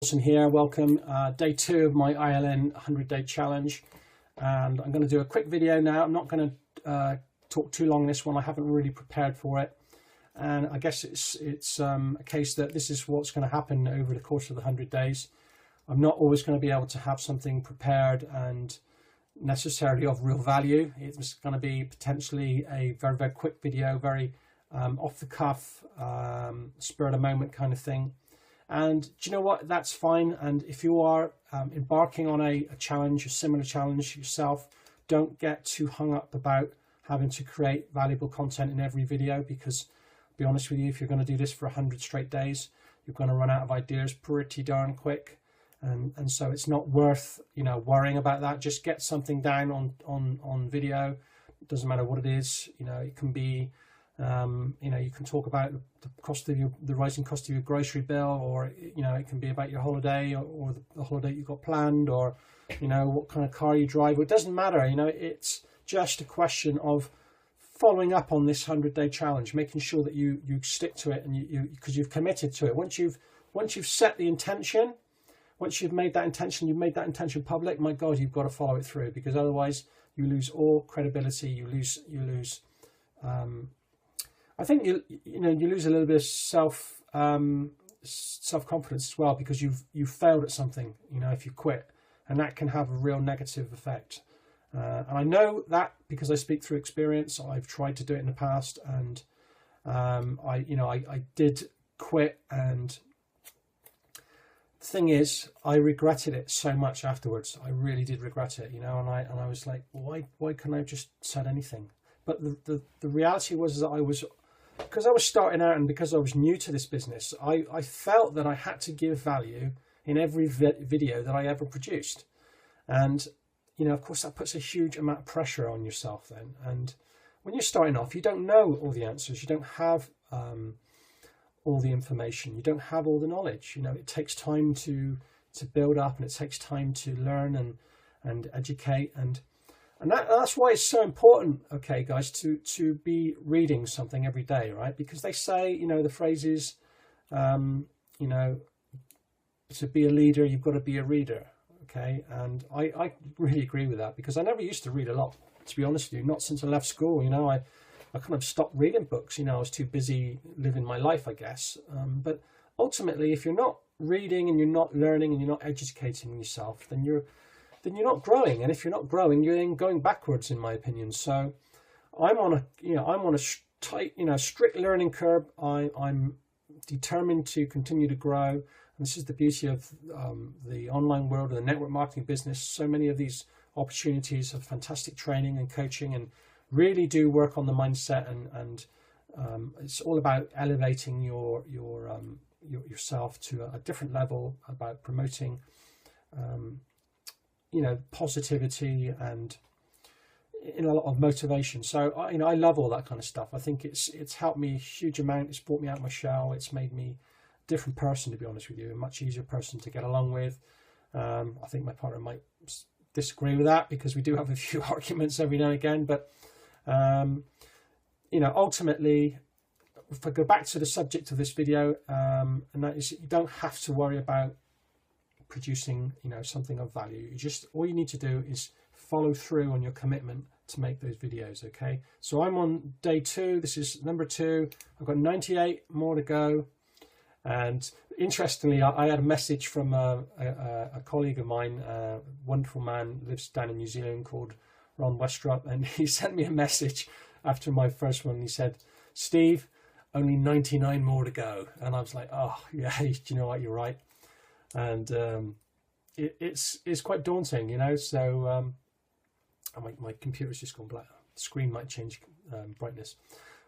Lawson here, welcome. Day 2 of my ILN 100-day challenge, and I'm going to do a quick video now. I'm not going to talk too long this one. I haven't really prepared for it, and I guess it's a case that this is what's going to happen over the course of the 100 days. I'm not always going to be able to have something prepared and necessarily of real value. It's going to be potentially a very, very quick video, very off the cuff, spur of the moment kind of thing. And do you know what? That's fine. And if you are embarking on a challenge, a similar challenge yourself, don't get too hung up about having to create valuable content in every video, because to be honest with you, if you're going to do this for 100 straight days, you're going to run out of ideas pretty darn quick. And so it's not worth, worrying about that. Just get something down on video. It doesn't matter what it is. It can be, you can talk about the cost of the rising cost of your grocery bill, or it can be about your holiday, or the holiday you got planned, or what kind of car you drive. It doesn't matter. It's just a question of following up on this 100-day challenge, making sure that you stick to it, and because you've committed to it. Once you've set the intention, once you've made that intention public, my God, you've got to follow it through, because otherwise you lose all credibility. You lose. I think you lose a little bit of self-confidence as well, because you've failed at something. If you quit, and that can have a real negative effect. And I know that because I speak through experience. I've tried to do it in the past, and I did quit, and the thing is, I regretted it so much afterwards. I really did regret it, and I was like, why couldn't I have just said anything? But the reality was that because I was starting out, and because I was new to this business, I felt that I had to give value in every video that I ever produced. And, of course, that puts a huge amount of pressure on yourself then. And when you're starting off, you don't know all the answers. You don't have all the information. You don't have all the knowledge. It takes time to build up, and it takes time to learn and educate. And that's why it's so important, okay, guys, to be reading something every day, right? Because they say, the phrase is, to be a leader, you've got to be a reader, okay? And I really agree with that, because I never used to read a lot, to be honest with you. Not since I left school, I kind of stopped reading books. I was too busy living my life, I guess. But ultimately, if you're not reading, and you're not learning, and you're not educating yourself, then you're not growing. And if you're not growing, you're then going backwards, in my opinion. So I'm on a tight, strict learning curve. I'm determined to continue to grow. And this is the beauty of the online world, of the network marketing business. So many of these opportunities of fantastic training and coaching, and really do work on the mindset, and it's all about elevating yourself to a different level, about promoting positivity and a lot of motivation. So I love all that kind of stuff. I think it's helped me a huge amount. It's brought me out of my shell. It's made me a different person, to be honest with you, a much easier person to get along with. I think my partner might disagree with that, because we do have a few arguments every now and again, but ultimately, if I go back to the subject of this video, and that is, you don't have to worry about producing something of value. All you need to do is follow through on your commitment to make those videos. Okay, so I'm on day 2. This is number 2. I've got 98 more to go. And interestingly, I had a message from a colleague of mine, a wonderful man, lives down in New Zealand, called Ron Westrup, and he sent me a message after my first one. He said, "Steve, only 99 more to go." And I was like, oh yeah, do you know what, you're right. And it's quite daunting, so my computer's just gone black. The screen might change brightness,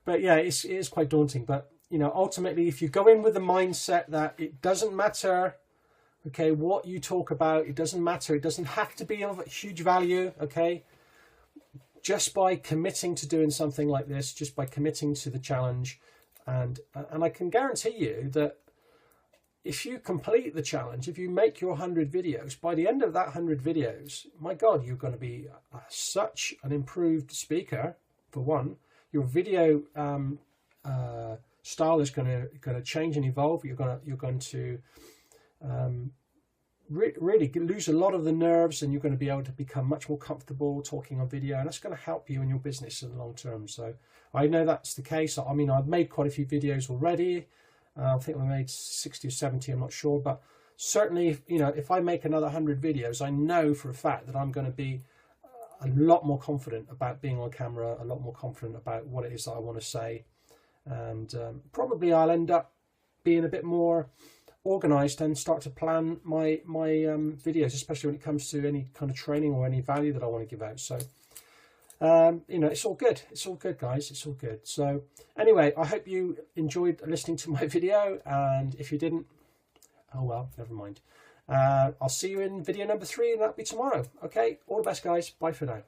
but yeah, it is quite daunting. But ultimately, if you go in with the mindset that it doesn't matter, okay, what you talk about, it doesn't matter, it doesn't have to be of huge value, okay, just by committing to doing something like this, just by committing to the challenge, and I can guarantee you that if you complete the challenge, if you make your 100 videos, by the end of that 100 videos, my God, you're going to be such an improved speaker, for one. Your video style is going to change and evolve. You're going to really lose a lot of the nerves, and you're going to be able to become much more comfortable talking on video, and that's going to help you in your business in the long term. So I know that's the case. I mean, I've made quite a few videos already. I think I made 60 or 70, I'm not sure, but certainly, you know, if I make another 100 videos, I know for a fact that I'm going to be a lot more confident about being on camera, a lot more confident about what it is that I want to say, and probably I'll end up being a bit more organized and start to plan my videos, especially when it comes to any kind of training or any value that I want to give out. So you know, it's all good. It's all good, guys. It's all good. So anyway, I hope you enjoyed listening to my video, and if you didn't, oh well, never mind. I'll see you in video number 3, and that'll be tomorrow. Okay, all the best, guys. Bye for now.